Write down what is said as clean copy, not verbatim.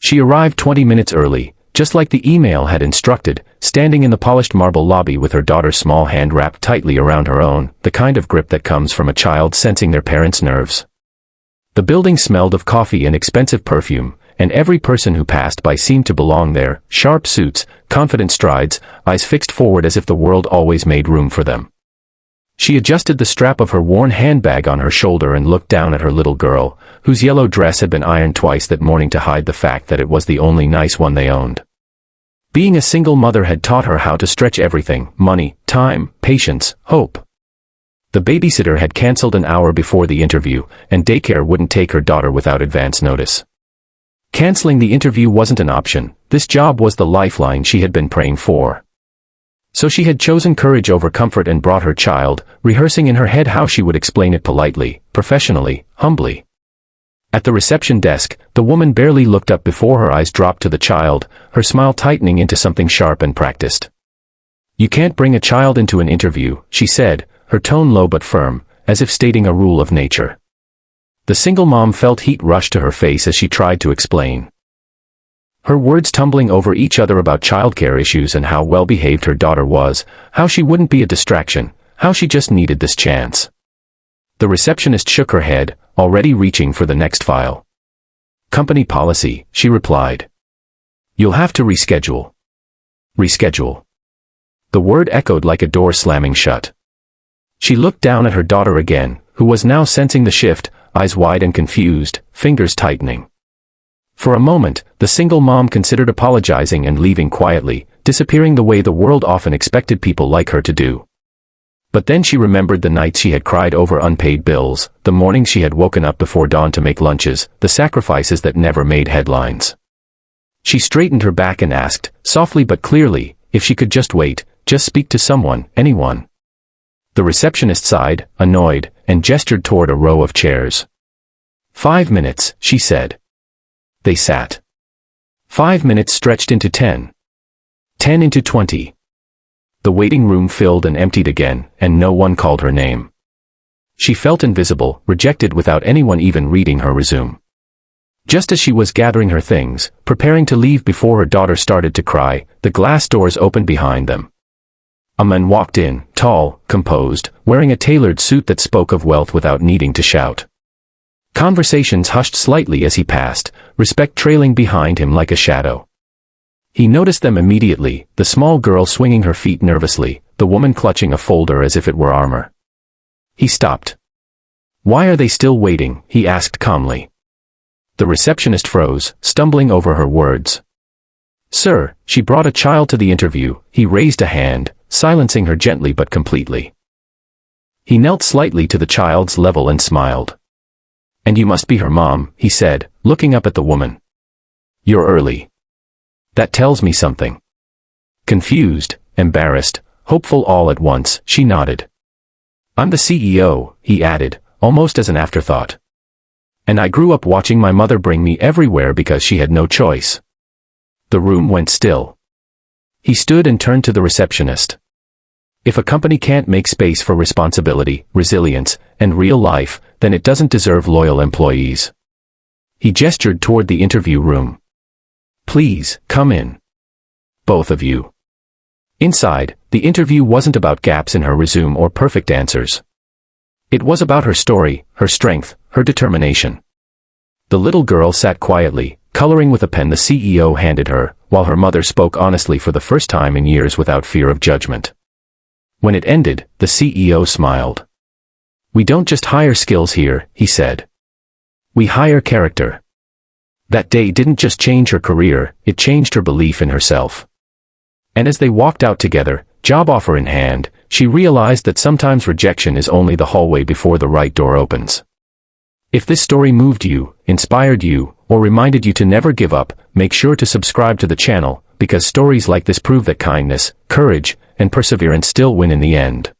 She arrived 20 minutes early, just like the email had instructed, standing in the polished marble lobby with her daughter's small hand wrapped tightly around her own, the kind of grip that comes from a child sensing their parents' nerves. The building smelled of coffee and expensive perfume, and every person who passed by seemed to belong there, sharp suits, confident strides, eyes fixed forward as if the world always made room for them. She adjusted the strap of her worn handbag on her shoulder and looked down at her little girl, whose yellow dress had been ironed twice that morning to hide the fact that it was the only nice one they owned. Being a single mother had taught her how to stretch everything: money, time, patience, hope. The babysitter had cancelled an hour before the interview, and daycare wouldn't take her daughter without advance notice. Canceling the interview wasn't an option. This job was the lifeline she had been praying for. So she had chosen courage over comfort and brought her child, rehearsing in her head how she would explain it politely, professionally, humbly. At the reception desk, the woman barely looked up before her eyes dropped to the child, her smile tightening into something sharp and practiced. "You can't bring a child into an interview," she said, her tone low but firm, as if stating a rule of nature. The single mom felt heat rush to her face as she tried to explain. Her words tumbling over each other about childcare issues and how well-behaved her daughter was, how she wouldn't be a distraction, how she just needed this chance. The receptionist shook her head, already reaching for the next file. "Company policy," she replied. "You'll have to reschedule." Reschedule. The word echoed like a door slamming shut. She looked down at her daughter again, who was now sensing the shift, eyes wide and confused, fingers tightening. For a moment, the single mom considered apologizing and leaving quietly, disappearing the way the world often expected people like her to do. But then she remembered the nights she had cried over unpaid bills, the mornings she had woken up before dawn to make lunches, the sacrifices that never made headlines. She straightened her back and asked, softly but clearly, if she could just wait, just speak to someone, anyone. The receptionist sighed, annoyed, and gestured toward a row of chairs. 5 minutes, she said. They sat. 5 minutes stretched into 10. 10 into 20. The waiting room filled and emptied again, and no one called her name. She felt invisible, rejected without anyone even reading her resume. Just as she was gathering her things, preparing to leave before her daughter started to cry, the glass doors opened behind them. A man walked in, tall, composed, wearing a tailored suit that spoke of wealth without needing to shout. Conversations hushed slightly as he passed, respect trailing behind him like a shadow. He noticed them immediately, the small girl swinging her feet nervously, the woman clutching a folder as if it were armor. He stopped. "Why are they still waiting?" he asked calmly. The receptionist froze, stumbling over her words. "Sir, she brought a child to the interview," he raised a hand, silencing her gently but completely. He knelt slightly to the child's level and smiled. "And you must be her mom," he said, looking up at the woman. "You're early. That tells me something." Confused, embarrassed, hopeful all at once, she nodded. "I'm the CEO," he added, almost as an afterthought. "And I grew up watching my mother bring me everywhere because she had no choice." The room went still. He stood and turned to the receptionist. If a company can't make space for responsibility, resilience, and real life, then it doesn't deserve loyal employees. He gestured toward the interview room. "Please, come in. Both of you." Inside, the interview wasn't about gaps in her resume or perfect answers. It was about her story, her strength, her determination. The little girl sat quietly, coloring with a pen the CEO handed her, while her mother spoke honestly for the first time in years without fear of judgment. When it ended, the CEO smiled. "We don't just hire skills here," he said. "We hire character." That day didn't just change her career, it changed her belief in herself. And as they walked out together, job offer in hand, she realized that sometimes rejection is only the hallway before the right door opens. If this story moved you, inspired you, or reminded you to never give up, make sure to subscribe to the channel, because stories like this prove that kindness, courage, and perseverance still win in the end.